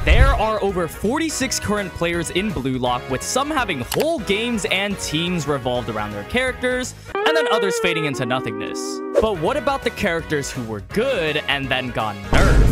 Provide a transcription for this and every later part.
There are over 46 current players in Bluelock, with some having whole games and teams revolved around their characters, and then others fading into nothingness. But what about the characters who were good and then got nerfed?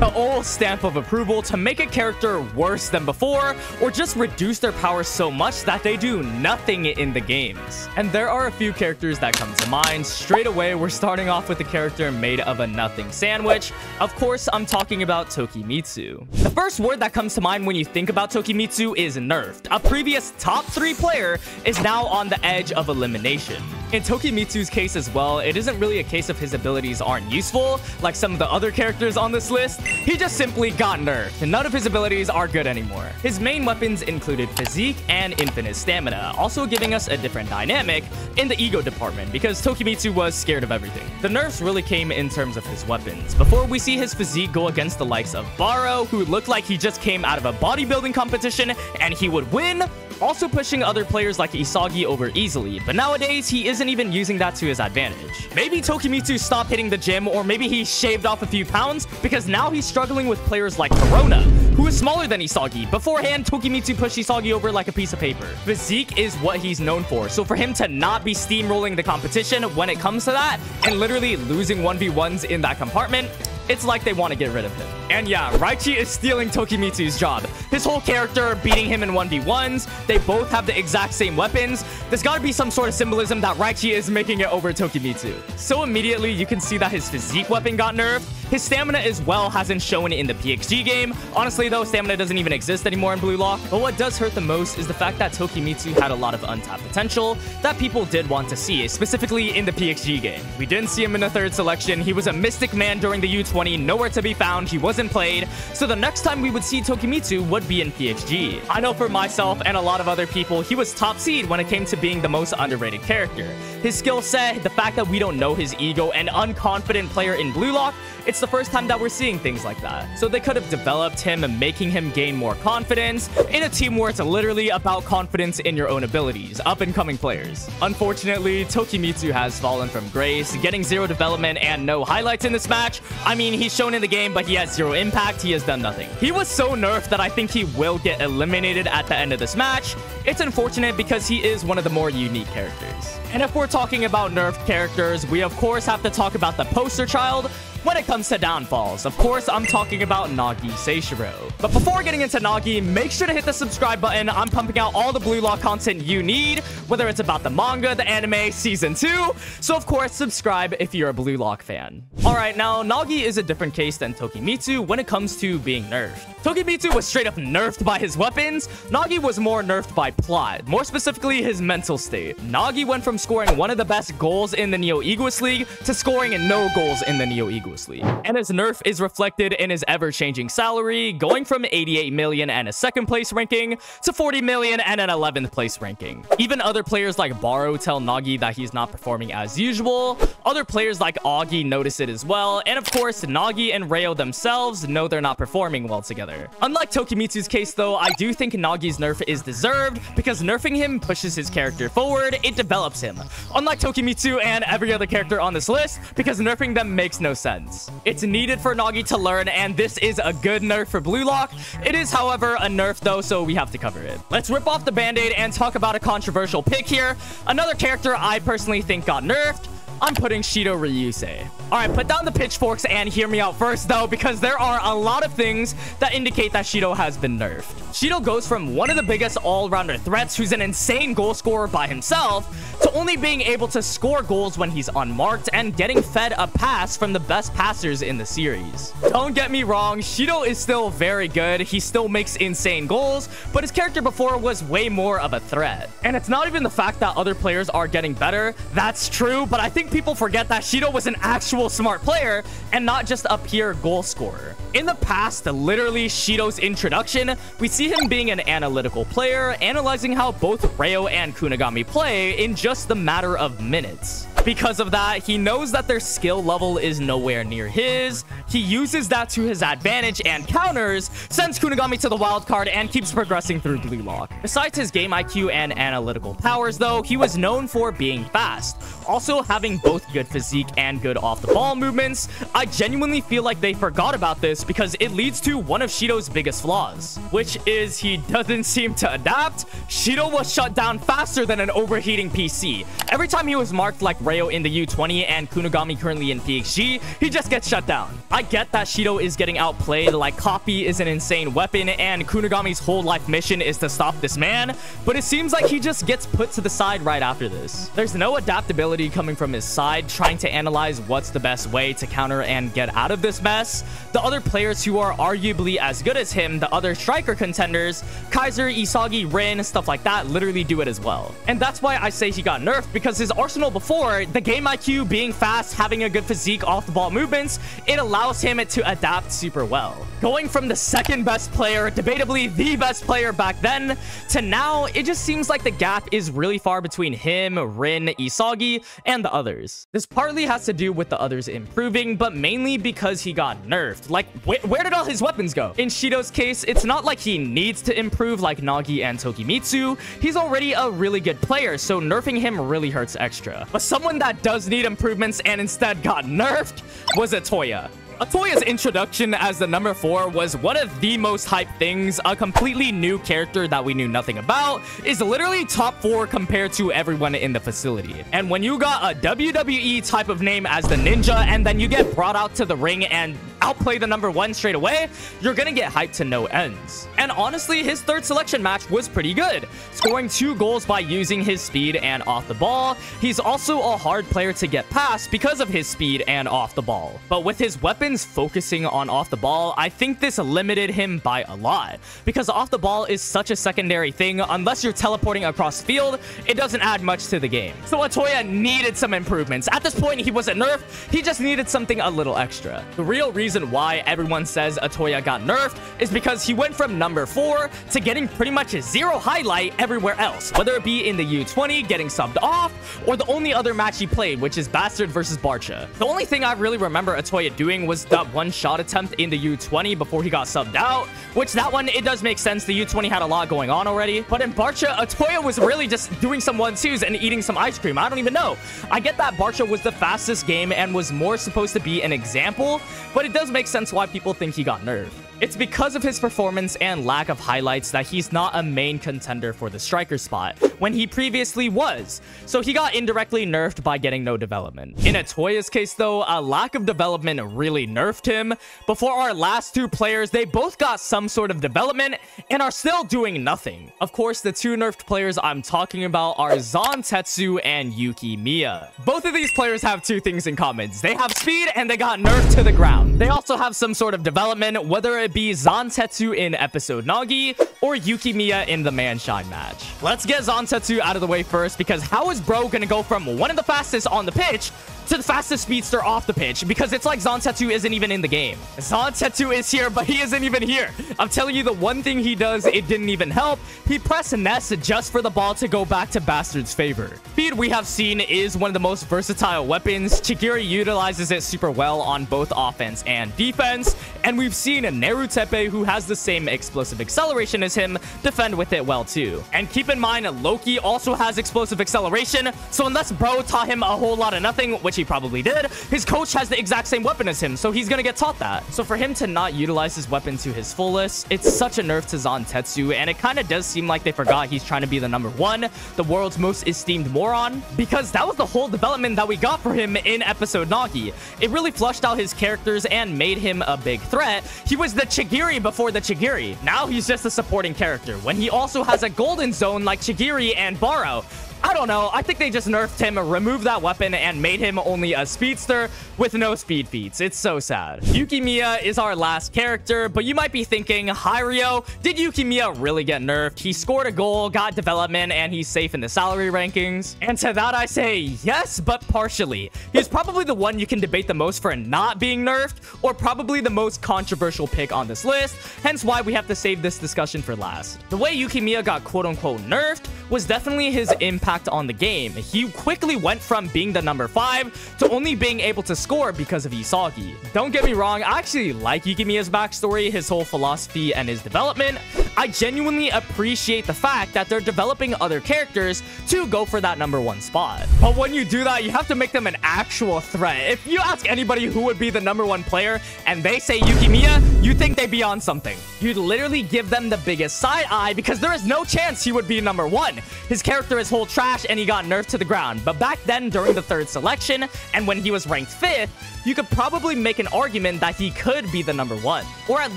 The old stamp of approval to make a character worse than before, or just reduce their power so much that they do nothing in the games. And there are a few characters that come to mind. Straight away, we're starting off with a character made of a nothing sandwich. Of course, I'm talking about Tokimitsu. The first word that comes to mind when you think about Tokimitsu is nerfed. A previous top 3 player is now on the edge of elimination. In Tokimitsu's case as well, it isn't really a case of his abilities aren't useful, like some of the other characters on this list. He just simply got nerfed, and none of his abilities are good anymore. His main weapons included physique and infinite stamina, also giving us a different dynamic in the ego department, because Tokimitsu was scared of everything. The nerfs really came in terms of his weapons. Before, we see his physique go against the likes of Barou, who looked like he just came out of a bodybuilding competition and he would win, also pushing other players like Isagi over easily, but nowadays he isn't even using that to his advantage. Maybe Tokimitsu stopped hitting the gym, or maybe he shaved off a few pounds, because now he's struggling with players like Corona, who is smaller than Isagi. Beforehand, Tokimitsu pushed Isagi over like a piece of paper. Physique is what he's known for, so for him to not be steamrolling the competition when it comes to that, and literally losing 1v1s in that compartment, it's like they want to get rid of him. And yeah, Raichi is stealing Tokimitsu's job. His whole character beating him in 1v1s. They both have the exact same weapons. There's got to be some sort of symbolism that Raichi is making it over Tokimitsu. So immediately you can see that his physique weapon got nerfed. His stamina as well hasn't shown in the PXG game. Honestly though, stamina doesn't even exist anymore in Bluelock. But what does hurt the most is the fact that Tokimitsu had a lot of untapped potential that people did want to see, specifically in the PXG game. We didn't see him in the 3rd selection. He was a mystic man during the U20, nowhere to be found. He wasn't played. So the next time we would see Tokimitsu would be in PXG. I know for myself and a lot of other people, he was top seed when it came to being the most underrated character. His skill set, the fact that we don't know his ego, and unconfident player in Bluelock, it's the first time that we're seeing things like that. So they could have developed him and making him gain more confidence in a team where it's literally about confidence in your own abilities, up-and-coming players. Unfortunately, Tokimitsu has fallen from grace, getting 0 development and no highlights in this match. I mean, he's shown in the game, but he has 0 impact. He has done nothing. He was so nerfed that I think he will get eliminated at the end of this match. It's unfortunate because he is one of the more unique characters. And if we're talking about nerfed characters, we of course have to talk about the poster child when it comes to downfalls. Of course, I'm talking about Nagi Seishiro. But before getting into Nagi, make sure to hit the subscribe button. I'm pumping out all the Bluelock content you need, whether it's about the manga, the anime, season 2. So of course, subscribe if you're a Bluelock fan. Alright, now Nagi is a different case than Tokimitsu when it comes to being nerfed. Tokimitsu was straight up nerfed by his weapons. Nagi was more nerfed by plot, more specifically his mental state. Nagi went from scoring one of the best goals in the Neo Egoist League to scoring no goals in the Neo Egoist League. And his nerf is reflected in his ever-changing salary, going from 88 million and a 2nd place ranking to 40 million and an 11th place ranking. Even other players like Barou tell Nagi that he's not performing as usual. Other players like Augie notice it as well. And of course, Nagi and Ryo themselves know they're not performing well together. Unlike Tokimitsu's case though, I do think Nagi's nerf is deserved, because nerfing him pushes his character forward, it develops him. Unlike Tokimitsu and every other character on this list, because nerfing them makes no sense. It's needed for Nagi to learn, and this is a good nerf for Bluelock. It is, however, a nerf though, so we have to cover it. Let's rip off the band-aid and talk about a controversial pick here. Another character I personally think got nerfed. I'm putting Shido Ryusei. Alright, put down the pitchforks and hear me out first though, because there are a lot of things that indicate that Shido has been nerfed. Shido goes from one of the biggest all-rounder threats, who's an insane goal scorer by himself, to only being able to score goals when he's unmarked and getting fed a pass from the best passers in the series. Don't get me wrong, Shido is still very good. He still makes insane goals, but his character before was way more of a threat. And it's not even the fact that other players are getting better. That's true, but I think people forget that Shido was an actual smart player and not just a pure goal scorer. In the past, literally Shido's introduction, we see him being an analytical player, analyzing how both Ryo and Kunigami play in just the matter of minutes. Because of that, he knows that their skill level is nowhere near his. He uses that to his advantage and counters, sends Kunigami to the wild card, and keeps progressing through Bluelock. Besides his game IQ and analytical powers, though, he was known for being fast, also having having both good physique and good off-the-ball movements, I genuinely feel like they forgot about this because it leads to one of Shido's biggest flaws, which is he doesn't seem to adapt. Shido was shut down faster than an overheating PC. Every time he was marked like Ryo in the U20 and Kunigami currently in PXG, he just gets shut down. I get that Shido is getting outplayed, like Copy is an insane weapon and Kunigami's whole life mission is to stop this man, but it seems like he just gets put to the side right after this. There's no adaptability coming from his side, trying to analyze what's the best way to counter and get out of this mess. The other players who are arguably as good as him, the other striker contenders, Kaiser, Isagi, Rin, stuff like that, literally do it as well. And that's why I say he got nerfed, because his arsenal before, the game IQ, being fast, having a good physique, off the ball movements, it allows him to adapt super well. Going from the second best player, debatably the best player back then, to now, it just seems like the gap is really far between him, Rin, Isagi, and the others. This partly has to do with the others improving, but mainly because he got nerfed. Like, where did all his weapons go? In Shido's case, it's not like he needs to improve like Nagi and Tokimitsu. He's already a really good player, so nerfing him really hurts extra. But someone that does need improvements and instead got nerfed was Atoya. Atoya's introduction as the number 4 was one of the most hyped things. A completely new character that we knew nothing about is literally top 4 compared to everyone in the facility. And when you got a WWE type of name as the ninja and then you get brought out to the ring and outplay the number 1 straight away, you're gonna get hyped to no ends. And honestly, his third selection match was pretty good, scoring 2 goals by using his speed and off the ball. He's also a hard player to get past because of his speed and off the ball. But with his weapons focusing on off the ball, I think this limited him by a lot, because off the ball is such a secondary thing. Unless you're teleporting across the field, it doesn't add much to the game. So Atoya needed some improvements. At this point, he wasn't nerfed, he just needed something a little extra. The real reason why everyone says Atoya got nerfed is because he went from number 4 to getting pretty much 0 highlight everywhere else, whether it be in the U20 getting subbed off, or the only other match he played, which is Bastard versus Barcha. The only thing I really remember Atoya doing was that one shot attempt in the U20 before he got subbed out, which that one, it does make sense. The U20 had a lot going on already. But in Barcha, Atoya was really just doing some 1-2s and eating some ice cream. I don't even know. I get that Barcha was the fastest game and was more supposed to be an example, but it does make sense why people think he got nerfed. It's because of his performance and lack of highlights that he's not a main contender for the striker spot, when he previously was. So he got indirectly nerfed by getting no development. In Atoya's case though, a lack of development really nerfed him. Before our last 2 players, they both got some sort of development and are still doing nothing. Of course, the 2 nerfed players I'm talking about are Zantetsu and Yuki Miya. Both of these players have 2 things in common. They have speed and they got nerfed to the ground. They also have some sort of development, whether it be Zantetsu in episode Nagi or Yuki Miya in the Manshine match. Let's get Zantetsu out of the way first, because how is bro gonna go from one of the fastest on the pitch to the fastest speedster off the pitch? Because it's like Zantetsu isn't even in the game. Zantetsu is here, but he isn't even here. I'm telling you, the one thing he does, it didn't even help. He pressed Ness just for the ball to go back to Bastard's favor. Speed, we have seen, is one of the most versatile weapons. Chigiri utilizes it super well on both offense and defense, and we've seen Nerutepe, who has the same explosive acceleration as him, defend with it well too. And keep in mind, Loki also has explosive acceleration, so unless bro taught him a whole lot of nothing, which he probably did, his coach has the exact same weapon as him, so he's gonna get taught that. So for him to not utilize his weapon to his fullest, it's such a nerf to Zantetsu, and it kind of does seem like they forgot he's trying to be the number 1, the world's most esteemed moron, because that was the whole development that we got for him in episode Nagi. It really flushed out his characters and made him a big threat. He was the Chigiri before the Chigiri. Now he's just a supporting character, when he also has a golden zone like Chigiri and Barou. I don't know. I think they just nerfed him, removed that weapon, and made him only a speedster with no speed feats. It's so sad. Yuki Miya is our last character, but you might be thinking, Hiryo, did Yuki Miya really get nerfed? He scored a goal, got development, and he's safe in the salary rankings. And to that I say yes, but partially. He's probably the one you can debate the most for not being nerfed, or probably the most controversial pick on this list, hence why we have to save this discussion for last. The way Yuki Miya got quote-unquote nerfed was definitely his impact on the game. He quickly went from being the number 5 to only being able to score because of Isagi. Don't get me wrong, I actually like Yuki Miya's backstory, his whole philosophy, and his development. I I genuinely appreciate the fact that they're developing other characters to go for that #1 spot. But when you do that, you have to make them an actual threat. If you ask anybody who would be the #1 player and they say Yukimiya, you think they'd be on something. You'd literally give them the biggest side eye because there is no chance he would be #1. His character is whole trash and he got nerfed to the ground. But back then, during the 3rd selection, and when he was ranked 5th, you could probably make an argument that he could be the #1, or at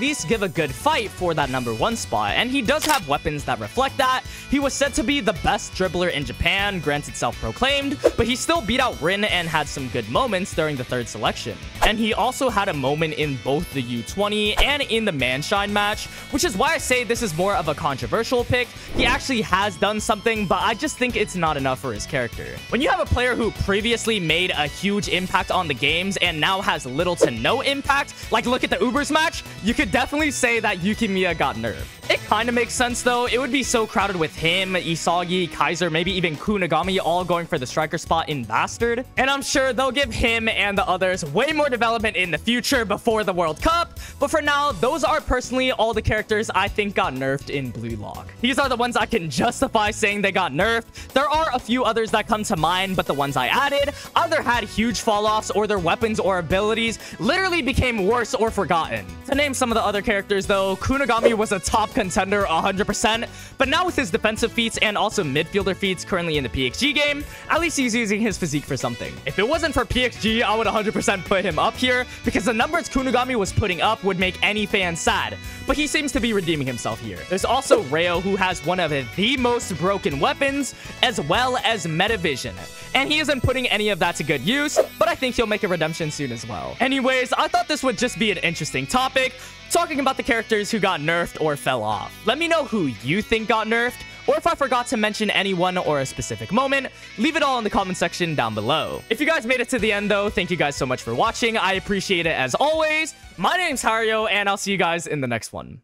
least give a good fight for that #1 spot, and he does have weapons that reflect that. He was said to be the best dribbler in Japan, granted self-proclaimed, but he still beat out Rin and had some good moments during the 3rd selection. And he also had a moment in both the U20 and in the Manshine match, which is why I say this is more of a controversial pick. He actually has done something, but I just think it's not enough for his character. When you have a player who previously made a huge impact on the games and now has little to no impact, like look at the Ubers match, you could definitely say that Yukimiya got nerfed. It kind of makes sense though. It would be so crowded with him, Isagi, Kaiser, maybe even Kunigami all going for the striker spot in Bastard. And I'm sure they'll give him and the others way more development in the future before the World Cup. But for now, those are personally all the characters I think got nerfed in Blue Lock. These are the ones I can justify saying they got nerfed. There are a few others that come to mind, but the ones I added either had huge fall-offs or their weapons or abilities literally became worse or forgotten. To name some of the other characters though, Kunigami was a top contender 100%, but now with his defensive feats and also midfielder feats currently in the PXG game, at least he's using his physique for something. If it wasn't for PXG, I would 100% put him up here because the numbers Kunigami was putting up would make any fan sad, but he seems to be redeeming himself here. There's also Hiryo, who has one of the most broken weapons as well as metavision, and he isn't putting any of that to good use, but I think he'll make a redemption soon as well. Anyways, I thought this would just be an interesting topic, talking about the characters who got nerfed or fell off. Let me know who you think got nerfed, or if I forgot to mention anyone or a specific moment, leave it all in the comment section down below. If you guys made it to the end though, thank you guys so much for watching. I appreciate it as always. My name's Hiryo, and I'll see you guys in the next one.